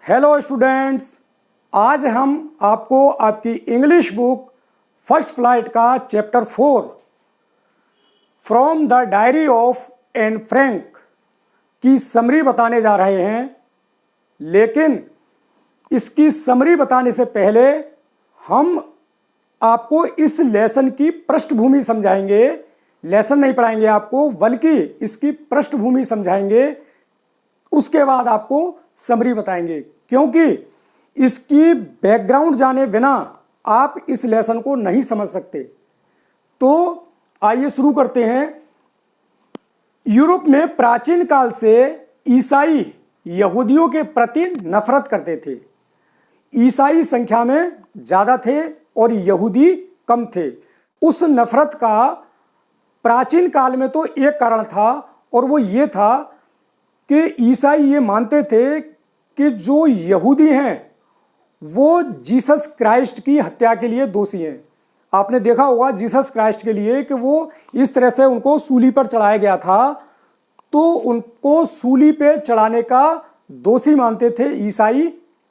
Hello students, आज हम आपको आपकी इंग्लिश बुक फर्स्ट फ्लाइट का chapter 4 from the diary of Anne Frank की समरी बताने जा रहे हैं। लेकिन इसकी समरी बताने से पहले हम आपको इस लेसन की पृष्ठभूमि समझाएंगे। लेसन नहीं पढ़ाएंगे आपको, बल्कि इसकी पृष्ठभूमि समझाएंगे। उसके बाद आपको समरी बताएंगे, क्योंकि इसकी बैकग्राउंड जाने बिना आप इस लेसन को नहीं समझ सकते। तो आइए शुरू करते हैं। यूरोप में प्राचीन काल से ईसाई यहूदियों के प्रति नफरत करते थे। ईसाई संख्या में ज़्यादा थे और यहूदी कम थे। उस नफरत का प्राचीन काल में तो एक कारण था, और वो ये था कि ईसाई ये मानते थे कि जो यहूदी हैं वो जीसस क्राइस्ट की हत्या के लिए दोषी हैं। आपने देखा होगा जीसस क्राइस्ट के लिए कि वो इस तरह से उनको सूली पर चढ़ाया गया था, तो उनको सूली पे चढ़ाने का दोषी मानते थे ईसाई।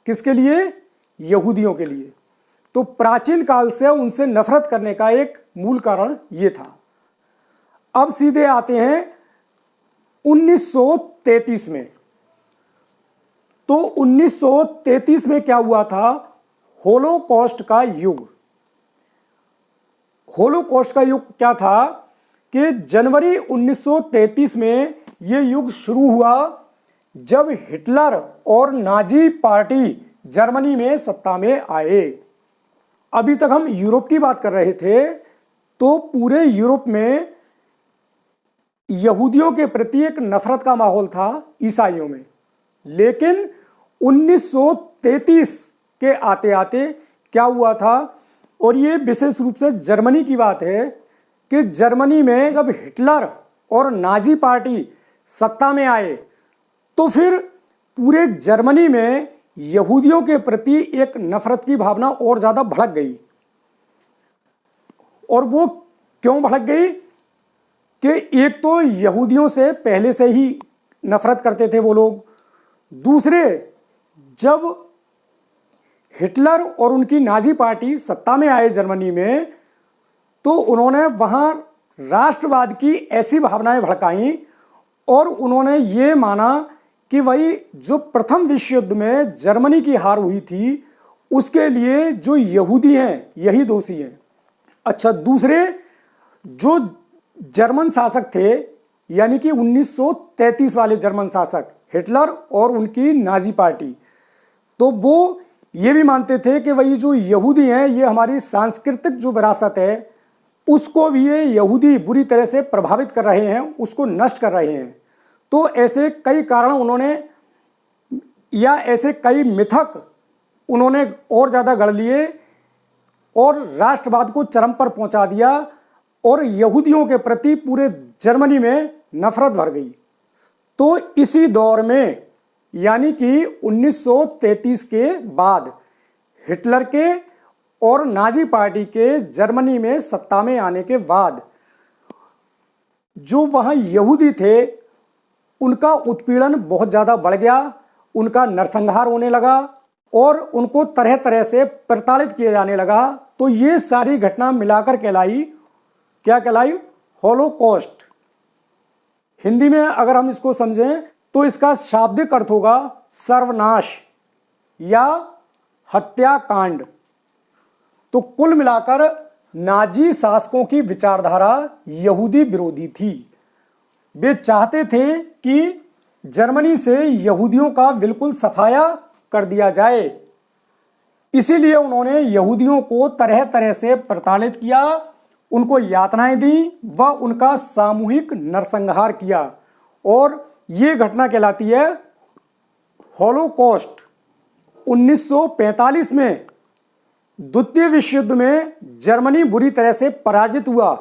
किसके लिए? यहूदियों के लिए। तो प्राचीन काल से उनसे नफरत करने का एक मूल कारण ये था। अब सीधे आते हैं 1933 में। तो 1933 में क्या हुआ था? होलोकॉस्ट का युग। होलोकॉस्ट का युग क्या था कि जनवरी 1933 में यह युग शुरू हुआ, जब हिटलर और नाजी पार्टी जर्मनी में सत्ता में आए। अभी तक हम यूरोप की बात कर रहे थे, तो पूरे यूरोप में यहूदियों के प्रति एक नफरत का माहौल था ईसाइयों में। लेकिन 1933 के आते आते क्या हुआ था, और ये विशेष रूप से जर्मनी की बात है, कि जर्मनी में जब हिटलर और नाजी पार्टी सत्ता में आए, तो फिर पूरे जर्मनी में यहूदियों के प्रति एक नफरत की भावना और ज़्यादा भड़क गई। और वो क्यों भड़क गई कि एक तो यहूदियों से पहले से ही नफरत करते थे वो लोग। दूसरे, जब हिटलर और उनकी नाजी पार्टी सत्ता में आए जर्मनी में, तो उन्होंने वहाँ राष्ट्रवाद की ऐसी भावनाएं भड़काईं, और उन्होंने ये माना कि वही जो प्रथम विश्व युद्ध में जर्मनी की हार हुई थी, उसके लिए जो यहूदी हैं यही दोषी हैं। अच्छा, दूसरे जो जर्मन शासक थे, यानी कि 1933 वाले जर्मन शासक हिटलर और उनकी नाजी पार्टी, तो वो ये भी मानते थे कि वही जो यहूदी हैं ये हमारी सांस्कृतिक जो विरासत है उसको भी ये यहूदी बुरी तरह से प्रभावित कर रहे हैं, उसको नष्ट कर रहे हैं। तो ऐसे कई कारण उन्होंने, या ऐसे कई मिथक उन्होंने और ज़्यादा गढ़ लिए और राष्ट्रवाद को चरम पर पहुंचा दिया, और यहूदियों के प्रति पूरे जर्मनी में नफरत भर गई। तो इसी दौर में, यानी कि 1933 के बाद हिटलर के और नाजी पार्टी के जर्मनी में सत्ता में आने के बाद, जो वहाँ यहूदी थे उनका उत्पीड़न बहुत ज़्यादा बढ़ गया, उनका नरसंहार होने लगा और उनको तरह तरह से प्रताड़ित किया जाने लगा। तो ये सारी घटना मिलाकर कहलाई, क्या कहलाई? होलोकॉस्ट। हिंदी में अगर हम इसको समझें तो इसका शाब्दिक अर्थ होगा सर्वनाश या हत्याकांड। तो कुल मिलाकर नाजी शासकों की विचारधारा यहूदी विरोधी थी। वे चाहते थे कि जर्मनी से यहूदियों का बिल्कुल सफाया कर दिया जाए। इसीलिए उन्होंने यहूदियों को तरह तरह से प्रताड़ित किया, उनको यातनाएं दी व उनका सामूहिक नरसंहार किया। और ये घटना कहलाती है होलोकॉस्ट। 1945 में द्वितीय विश्व युद्ध में जर्मनी बुरी तरह से पराजित हुआ,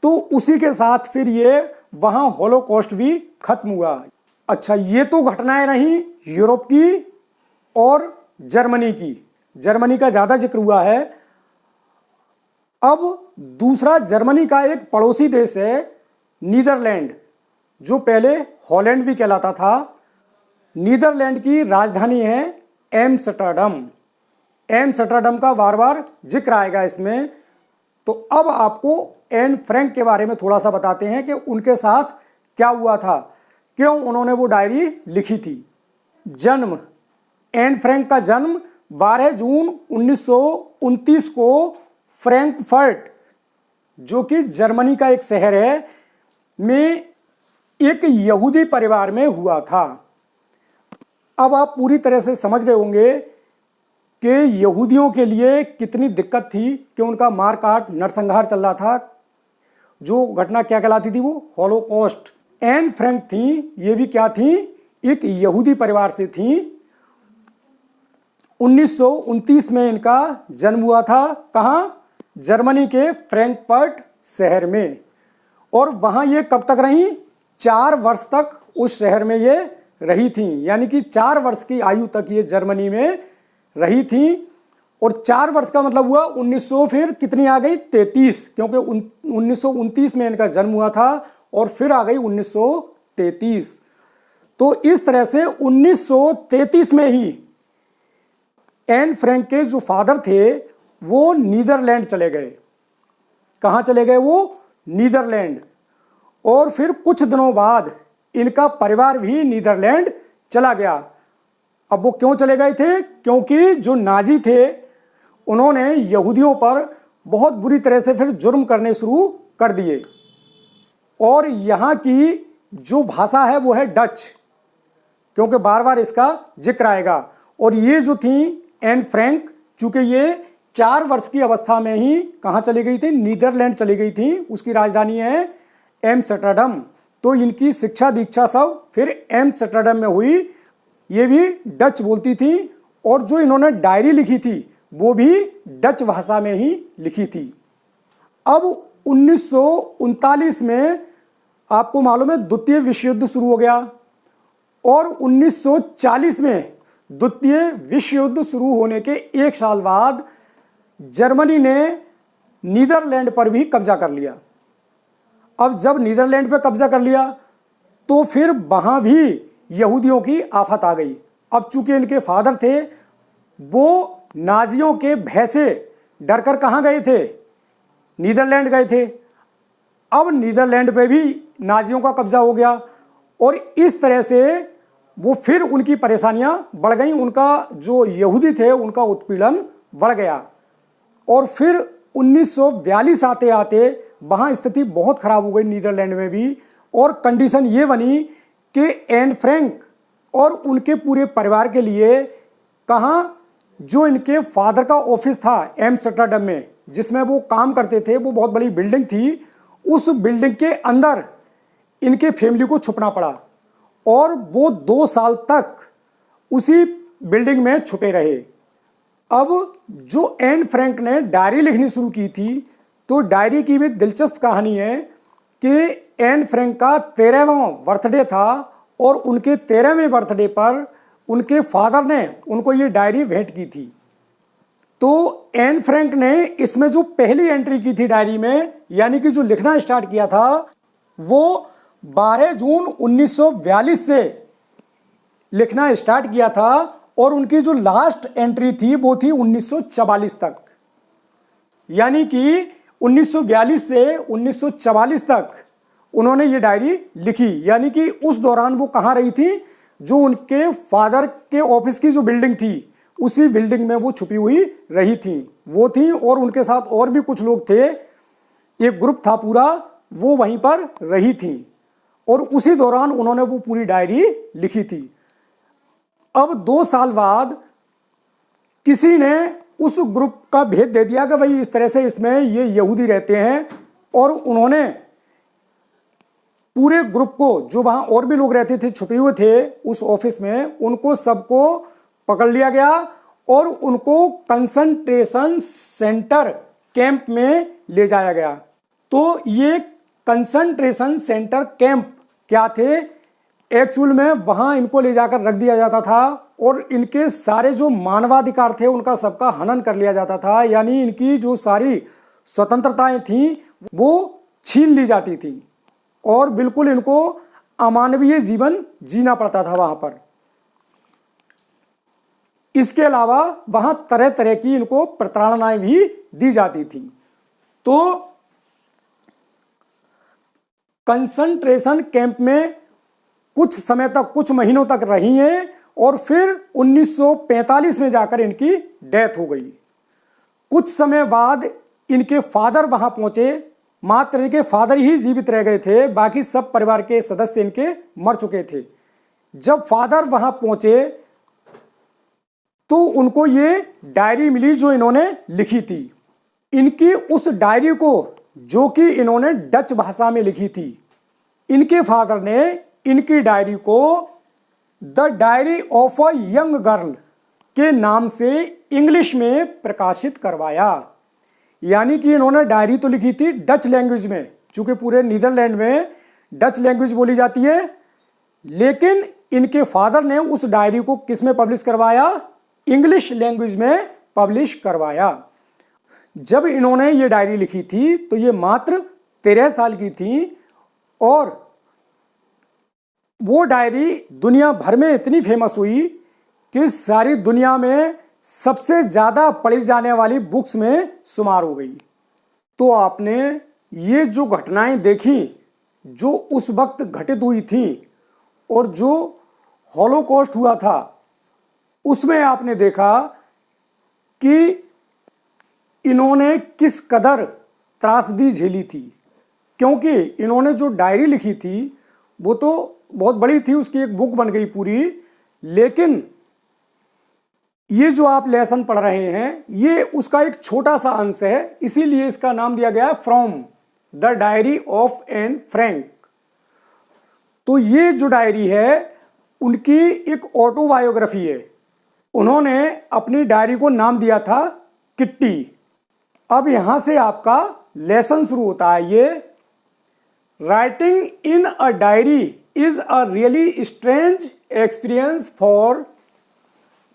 तो उसी के साथ फिर ये वहाँ होलोकॉस्ट भी खत्म हुआ। अच्छा, ये तो घटनाएं रही यूरोप की और जर्मनी की। जर्मनी का ज़्यादा जिक्र हुआ है। अब दूसरा जर्मनी का एक पड़ोसी देश है नीदरलैंड, जो पहले हॉलैंड भी कहलाता था। नीदरलैंड की राजधानी है एम्स्टर्डम। एम्स्टर्डम का बार बार जिक्र आएगा इसमें। तो अब आपको एन फ्रैंक के बारे में थोड़ा सा बताते हैं कि उनके साथ क्या हुआ था, क्यों उन्होंने वो डायरी लिखी थी। जन्म, एन फ्रैंक का जन्म 12 जून 1929 को फ्रैंकफर्ट, जो कि जर्मनी का एक शहर है, में एक यहूदी परिवार में हुआ था। अब आप पूरी तरह से समझ गए होंगे कि यहूदियों के लिए कितनी दिक्कत थी कि उनका मार काट नरसंहार चल रहा था। जो घटना क्या कहलाती थी, वो हॉलोकॉस्ट। एन फ्रैंक थी, ये भी क्या थी, एक यहूदी परिवार से थी। 1929 में इनका जन्म हुआ था। कहाँ? जर्मनी के फ्रैंकफर्ट शहर में। और वहाँ ये कब तक रही? 4 वर्ष तक उस शहर में ये रही थी। यानी कि 4 वर्ष की आयु तक ये जर्मनी में रही थी। और 4 वर्ष का मतलब हुआ 1900 फिर कितनी आ गई? 33, क्योंकि 1929 में इनका जन्म हुआ था और फिर आ गई 1933। तो इस तरह से 1933 में ही एन फ्रैंक के जो फादर थे वो नीदरलैंड चले गए। कहाँ चले गए वो? नीदरलैंड। और फिर कुछ दिनों बाद इनका परिवार भी नीदरलैंड चला गया। अब वो क्यों चले गए थे? क्योंकि जो नाजी थे उन्होंने यहूदियों पर बहुत बुरी तरह से फिर जुर्म करने शुरू कर दिए। और यहाँ की जो भाषा है वो है डच, क्योंकि बार बार इसका जिक्र आएगा। और ये जो थी एन फ्रैंक, चूंकि ये 4 वर्ष की अवस्था में ही कहाँ चली गई थी? नीदरलैंड चली गई थी। उसकी राजधानी है एम्स्टर्डम। तो इनकी शिक्षा दीक्षा सब फिर एम्स्टर्डम में हुई। ये भी डच बोलती थी। और जो इन्होंने डायरी लिखी थी वो भी डच भाषा में ही लिखी थी। अब 1939 में आपको मालूम है द्वितीय विश्व युद्ध शुरू हो गया। और 1940 में द्वितीय विश्व युद्ध शुरू होने के 1 साल बाद जर्मनी ने नीदरलैंड पर भी कब्जा कर लिया। अब जब नीदरलैंड पर कब्जा कर लिया तो फिर वहाँ भी यहूदियों की आफत आ गई। अब चूंकि इनके फादर थे वो नाजियों के भय से डरकर कहाँ गए थे? नीदरलैंड गए थे। अब नीदरलैंड पे भी नाजियों का कब्जा हो गया। और इस तरह से वो फिर उनकी परेशानियां बढ़ गई। उनका जो यहूदी थे उनका उत्पीड़न बढ़ गया। और फिर 1942 आते आते वहाँ स्थिति बहुत खराब हो गई नीदरलैंड में भी। और कंडीशन ये बनी कि एन फ्रैंक और उनके पूरे परिवार के लिए कहाँ, जो इनके फादर का ऑफिस था एम्स्टर्डम में जिसमें वो काम करते थे, वो बहुत बड़ी बिल्डिंग थी। उस बिल्डिंग के अंदर इनके फैमिली को छुपना पड़ा। और वो 2 साल तक उसी बिल्डिंग में छुपे रहे। अब जो एन फ्रैंक ने डायरी लिखनी शुरू की थी, तो डायरी की भी दिलचस्प कहानी है कि एन फ्रैंक का 13वां बर्थडे था। और उनके 13वें बर्थडे पर उनके फादर ने उनको ये डायरी भेंट की थी। तो एन फ्रैंक ने इसमें जो पहली एंट्री की थी डायरी में, यानी कि जो लिखना स्टार्ट किया था, वो 12 जून 1942 से लिखना स्टार्ट किया था। और उनकी जो लास्ट एंट्री थी वो थी 1944 तक। यानी कि 1942 से 1944 तक उन्होंने ये डायरी लिखी। यानी कि उस दौरान वो कहाँ रही थी? जो उनके फादर के ऑफिस की जो बिल्डिंग थी उसी बिल्डिंग में वो छुपी हुई रही थी, वो थी। और उनके साथ और भी कुछ लोग थे, एक ग्रुप था पूरा, वो वहीं पर रही थी। और उसी दौरान उन्होंने वो पूरी डायरी लिखी थी। अब 2 साल बाद किसी ने उस ग्रुप का भेद दे दिया कि भाई इस तरह से इसमें ये यहूदी रहते हैं। और उन्होंने पूरे ग्रुप को, जो वहाँ और भी लोग रहते थे, छुपे हुए थे उस ऑफिस में, उनको सबको पकड़ लिया गया और उनको कंसंट्रेशन सेंटर कैंप में ले जाया गया। तो ये कंसंट्रेशन सेंटर कैंप क्या थे? एक्चुअल में वहाँ इनको ले जाकर रख दिया जाता था और इनके सारे जो मानवाधिकार थे उनका सबका हनन कर लिया जाता था। यानी इनकी जो सारी स्वतंत्रताएं थीं वो छीन ली जाती थी और बिल्कुल इनको अमानवीय जीवन जीना पड़ता था वहाँ पर। इसके अलावा वहां तरह तरह की इनको प्रताड़नाएं भी दी जाती थी। तो कंसंट्रेशन कैंप में कुछ समय तक, कुछ महीनों तक रही हैं और फिर 1945 में जाकर इनकी डेथ हो गई। कुछ समय बाद इनके फादर वहां पहुंचे, मात्र इनके फादर ही जीवित रह गए थे, बाकी सब परिवार के सदस्य इनके मर चुके थे। जब फादर वहां पहुंचे तो उनको ये डायरी मिली जो इन्होंने लिखी थी। इनकी उस डायरी को, जो कि इन्होंने डच भाषा में लिखी थी, इनके फादर ने इनकी डायरी को the diary of a young girl के नाम से इंग्लिश में प्रकाशित करवाया। यानी कि इन्होंने डायरी तो लिखी थी डच लैंग्वेज में, चूंकि पूरे नीदरलैंड में डच लैंग्वेज बोली जाती है, लेकिन इनके फादर ने उस डायरी को किस में पब्लिश करवाया? इंग्लिश लैंग्वेज में पब्लिश करवाया। जब इन्होंने ये डायरी लिखी थी तो ये मात्र 13 साल की थी और वो डायरी दुनिया भर में इतनी फेमस हुई कि सारी दुनिया में सबसे ज़्यादा पढ़ी जाने वाली बुक्स में शुमार हो गई। तो आपने ये जो घटनाएं देखी जो उस वक्त घटित हुई थी और जो हॉलोकॉस्ट हुआ था, उसमें आपने देखा कि इन्होंने किस कदर त्रासदी झेली थी। क्योंकि इन्होंने जो डायरी लिखी थी वो तो बहुत बड़ी थी, उसकी एक बुक बन गई पूरी, लेकिन ये जो आप लेसन पढ़ रहे हैं ये उसका एक छोटा सा अंश है, इसीलिए इसका नाम दिया गया from the diary of Anne Frank. तो ये जो डायरी है उनकी एक ऑटोबायोग्राफी है। उन्होंने अपनी डायरी को नाम दिया था किट्टी। अब यहां से आपका लेसन शुरू होता है। ये writing in a diary is a really strange experience for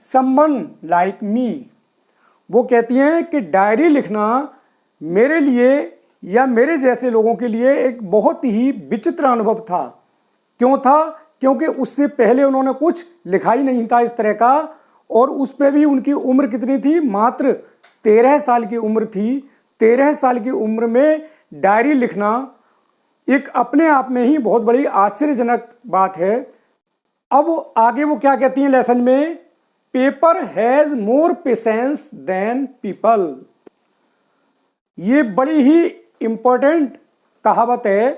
someone like me. वो कहती हैं कि डायरी लिखना मेरे लिए या मेरे जैसे लोगों के लिए एक बहुत ही विचित्र अनुभव था। क्यों था? क्योंकि उससे पहले उन्होंने कुछ लिखा ही नहीं था इस तरह का, और उस पर भी उनकी उम्र कितनी थी? मात्र 13 साल की उम्र थी। 13 साल की उम्र में डायरी लिखना एक अपने आप में ही बहुत बड़ी आश्चर्यजनक बात है। अब आगे वो क्या कहती हैं लेसन में? Paper has more patience than people. ये बड़ी ही इंपॉर्टेंट कहावत है।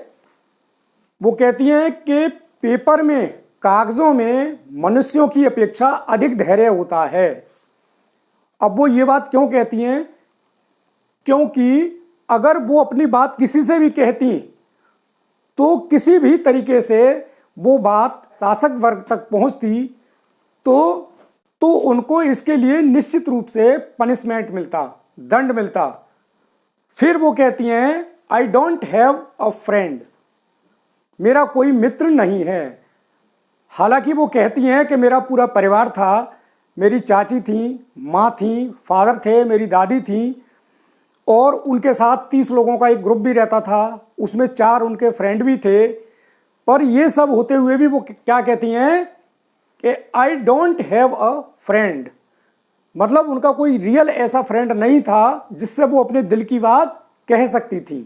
वो कहती हैं कि पेपर में, कागजों में मनुष्यों की अपेक्षा अधिक धैर्य होता है। अब वो ये बात क्यों कहती हैं? क्योंकि अगर वो अपनी बात किसी से भी कहती तो किसी भी तरीके से वो बात शासक वर्ग तक पहुंचती तो उनको इसके लिए निश्चित रूप से पनिशमेंट मिलता, दंड मिलता। फिर वो कहती हैं I don't have a friend, मेरा कोई मित्र नहीं है। हालांकि वो कहती हैं कि मेरा पूरा परिवार था, मेरी चाची थी, माँ थी, फादर थे, मेरी दादी थी, और उनके साथ 30 लोगों का एक ग्रुप भी रहता था, उसमें 4 उनके फ्रेंड भी थे। पर ये सब होते हुए भी वो क्या कहती हैं कि I don't have a friend, मतलब उनका कोई रियल ऐसा फ्रेंड नहीं था जिससे वो अपने दिल की बात कह सकती थी।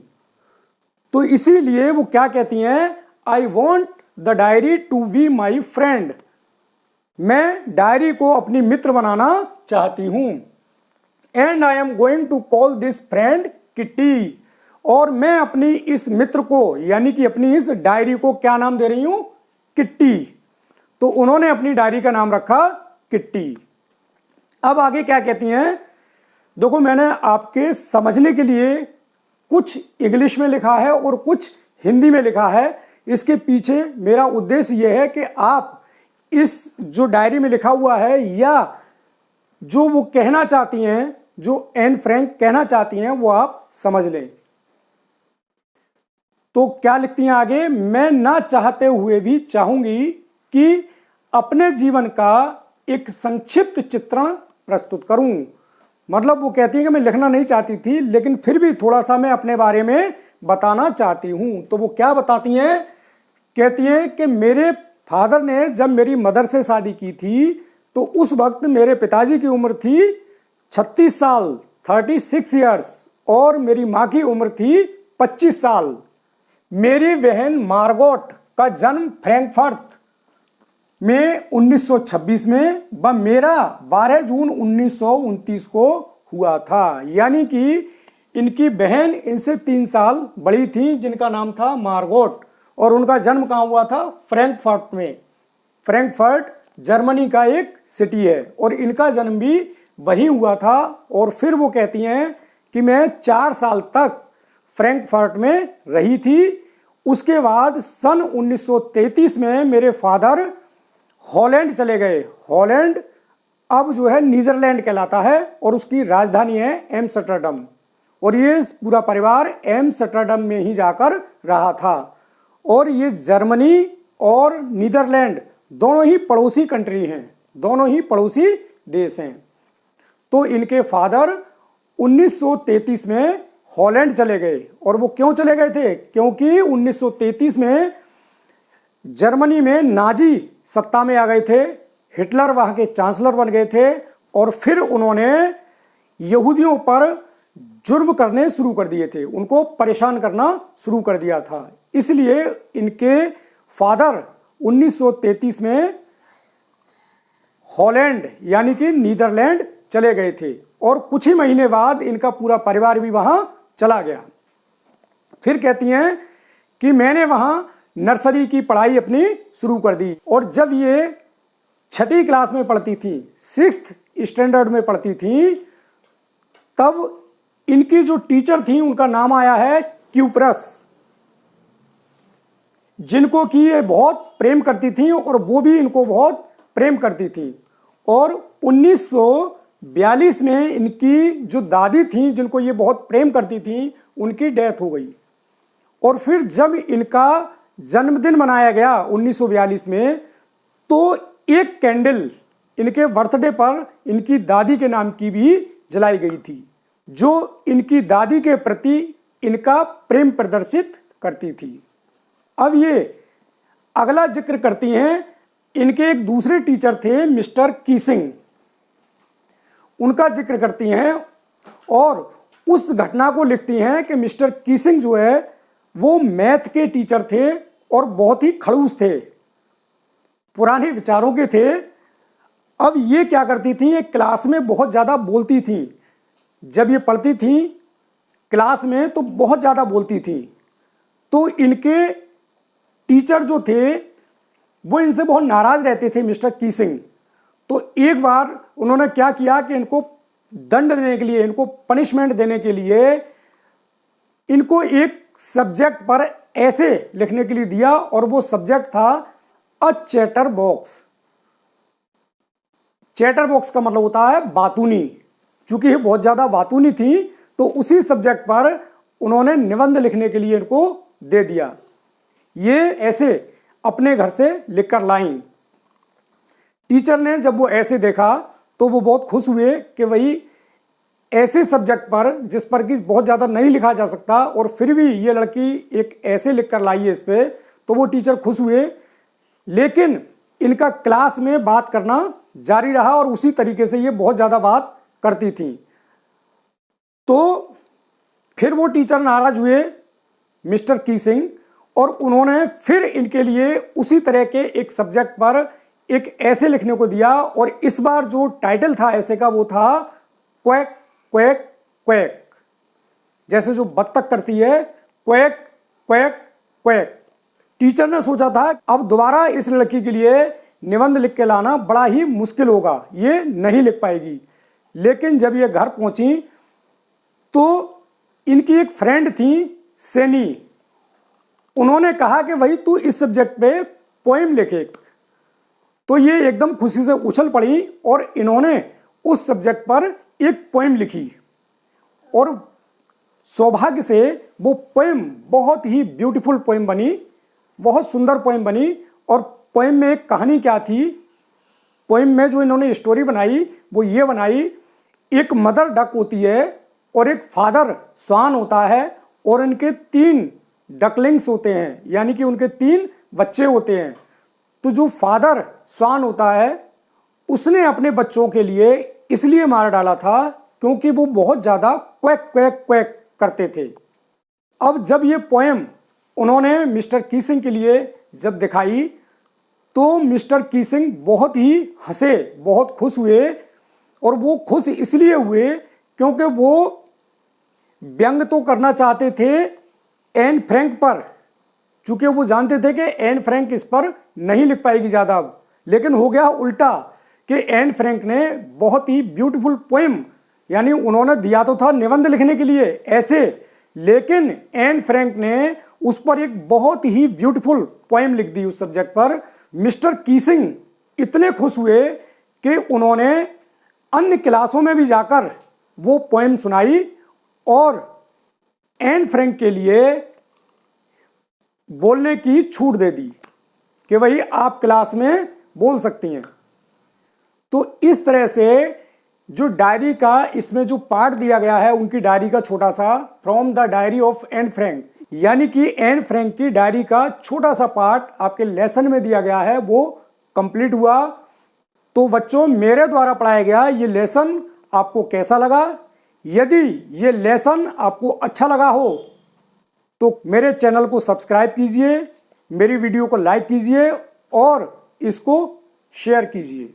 तो इसीलिए वो क्या कहती हैं? I want the diary to be my friend, मैं डायरी को अपनी मित्र बनाना चाहती हूं। And I am going to call this friend Kitty, और मैं अपनी इस मित्र को, यानी कि अपनी इस डायरी को क्या नाम दे रही हूं? किट्टी। तो उन्होंने अपनी डायरी का नाम रखा किट्टी। अब आगे क्या कहती हैं? देखो, मैंने आपके समझने के लिए कुछ इंग्लिश में लिखा है और कुछ हिंदी में लिखा है। इसके पीछे मेरा उद्देश्य यह है कि आप इस जो डायरी में लिखा हुआ है या जो वो कहना चाहती हैं, जो एन फ्रैंक कहना चाहती हैं, वो आप समझ लें। तो क्या लिखती हैं आगे? मैं ना चाहते हुए भी चाहूंगी कि अपने जीवन का एक संक्षिप्त चित्रण प्रस्तुत करूं। मतलब वो कहती है कि मैं लिखना नहीं चाहती थी, लेकिन फिर भी थोड़ा सा मैं अपने बारे में बताना चाहती हूं। तो वो क्या बताती हैं? कहती हैं कि मेरे फादर ने जब मेरी मदर से शादी की थी तो उस वक्त मेरे पिताजी की उम्र थी 36 साल, 36 ईयर्स, और मेरी माँ की उम्र थी 25 साल। मेरी बहन मार्गोट का जन्म फ्रैंकफर्ट में 1926 में व मेरा 12 जून 1929 को हुआ था। यानी कि इनकी बहन इनसे 3 साल बड़ी थी, जिनका नाम था मार्गोट, और उनका जन्म कहाँ हुआ था? फ्रैंकफर्ट में। फ्रैंकफर्ट जर्मनी का एक सिटी है और इनका जन्म भी वहीं हुआ था। और फिर वो कहती हैं कि मैं 4 साल तक फ्रैंकफर्ट में रही थी। उसके बाद सन 1933 में मेरे फादर हॉलैंड चले गए। हॉलैंड अब जो है नीदरलैंड कहलाता है और उसकी राजधानी है एम्स्टर्डम, और ये पूरा परिवार एम्स्टर्डम में ही जाकर रहा था। और ये जर्मनी और नीदरलैंड दोनों ही पड़ोसी कंट्री हैं, दोनों ही पड़ोसी देश हैं। तो इनके फादर 1933 में हॉलैंड चले गए। और वो क्यों चले गए थे? क्योंकि 1933 में जर्मनी में नाजी सत्ता में आ गए थे, हिटलर वहाँ के चांसलर बन गए थे, और फिर उन्होंने यहूदियों पर जुर्म करने शुरू कर दिए थे, उनको परेशान करना शुरू कर दिया था। इसलिए इनके फादर 1933 में हॉलैंड यानी कि नीदरलैंड चले गए थे, और कुछ ही महीने बाद इनका पूरा परिवार भी वहाँ चला गया। फिर कहती हैं कि मैंने वहाँ नर्सरी की पढ़ाई अपनी शुरू कर दी, और जब ये 6ठी क्लास में पढ़ती थी, 6th स्टैंडर्ड में पढ़ती थी, तब इनकी जो टीचर थी उनका नाम आया है क्यूप्रस, जिनको कि ये बहुत प्रेम करती थी और वो भी इनको बहुत प्रेम करती थी। और 1942 में इनकी जो दादी थी, जिनको ये बहुत प्रेम करती थी, उनकी डेथ हो गई। और फिर जब इनका जन्मदिन मनाया गया 1942 में, तो एक कैंडल इनके बर्थडे पर इनकी दादी के नाम की भी जलाई गई थी, जो इनकी दादी के प्रति इनका प्रेम प्रदर्शित करती थी। अब ये अगला जिक्र करती हैं, इनके एक दूसरे टीचर थे मिस्टर कीसिंग, उनका जिक्र करती हैं और उस घटना को लिखती हैं कि मिस्टर कीसिंग जो है वो मैथ के टीचर थे और बहुत ही खड़ूस थे, पुराने विचारों के थे। अब ये क्या करती थी, एक क्लास में बहुत ज़्यादा बोलती थी। जब ये पढ़ती थी क्लास में तो बहुत ज़्यादा बोलती थी, तो इनके टीचर जो थे वो इनसे बहुत नाराज़ रहते थे, मिस्टर कीसिंग। तो एक बार उन्होंने क्या किया कि इनको दंड देने के लिए, इनको पनिशमेंट देने के लिए इनको एक सब्जेक्ट पर ऐसे लिखने के लिए दिया, और वो सब्जेक्ट था अ चैटर बॉक्स। चैटर बॉक्स का मतलब होता है बातूनी। चूंकि ये बहुत ज़्यादा बातूनी थी, तो उसी सब्जेक्ट पर उन्होंने निबंध लिखने के लिए इनको दे दिया। ये ऐसे अपने घर से लिखकर लाईं। टीचर ने जब वो ऐसे देखा तो वो बहुत खुश हुए कि वही ऐसे सब्जेक्ट पर जिस पर कि बहुत ज़्यादा नहीं लिखा जा सकता, और फिर भी ये लड़की एक ऐसे लिख कर लाई है इस पर, तो वो टीचर खुश हुए। लेकिन इनका क्लास में बात करना जारी रहा और उसी तरीके से ये बहुत ज़्यादा बात करती थी। तो फिर वो टीचर नाराज हुए मिस्टर कीसिंग, और उन्होंने फिर इनके लिए उसी तरह के एक सब्जेक्ट पर एक ऐसे लिखने को दिया, और इस बार जो टाइटल था ऐसे का वो था क्वैक क्वैक क्वैक, जैसे जो बत्तख करती है, क्वैक क्वैक क्वैक। टीचर ने सोचा था अब दोबारा इस लड़की के लिए निबंध लिख के लाना बड़ा ही मुश्किल होगा, ये नहीं लिख पाएगी। लेकिन जब ये घर पहुंची तो इनकी एक फ्रेंड थी सेनी, उन्होंने कहा कि भाई तू इस सब्जेक्ट पे पोएम लिखे। तो ये एकदम खुशी से उछल पड़ी और इन्होंने उस सब्जेक्ट पर एक पोएम लिखी, और सौभाग्य से वो पोएम बहुत ही ब्यूटीफुल पोएम बनी, बहुत सुंदर पोएम बनी। और पोएम में एक कहानी क्या थी, पोएम में जो इन्होंने स्टोरी बनाई वो ये बनाई, एक मदर डक होती है और एक फादर स्वान होता है, और इनके 3 डकलिंग्स होते हैं, यानी कि उनके 3 बच्चे होते हैं। तो जो फादर स्वान होता है उसने अपने बच्चों के लिए इसलिए मार डाला था क्योंकि वो बहुत ज़्यादा क्वैक क्वैक क्वैक करते थे। अब जब ये पोएम उन्होंने मिस्टर कीसिंग के लिए जब दिखाई तो मिस्टर कीसिंग बहुत ही हंसे, बहुत खुश हुए। और वो खुश इसलिए हुए क्योंकि वो व्यंग तो करना चाहते थे एन फ्रैंक पर, चूंकि वो जानते थे कि एन फ्रैंक इस पर नहीं लिख पाएगी ज़्यादा। लेकिन हो गया उल्टा कि एन फ्रैंक ने बहुत ही ब्यूटीफुल पोएम, यानी उन्होंने दिया तो था निबंध लिखने के लिए ऐसे, लेकिन एन फ्रैंक ने उस पर एक बहुत ही ब्यूटीफुल पोएम लिख दी उस सब्जेक्ट पर। मिस्टर कीसिंग इतने खुश हुए कि उन्होंने अन्य क्लासों में भी जाकर वो पोएम सुनाई और एन फ्रैंक के लिए बोलने की छूट दे दी कि भाई आप क्लास में बोल सकती हैं। तो इस तरह से जो डायरी का इसमें जो पार्ट दिया गया है उनकी डायरी का छोटा सा, from the diary of Anne Frank, यानी कि एन फ्रैंक की डायरी का छोटा सा पार्ट आपके लेसन में दिया गया है, वो कंप्लीट हुआ। तो बच्चों, मेरे द्वारा पढ़ाया गया ये लेसन आपको कैसा लगा? यदि ये लेसन आपको अच्छा लगा हो तो मेरे चैनल को सब्सक्राइब कीजिए, मेरी वीडियो को लाइक कीजिए और इसको शेयर कीजिए।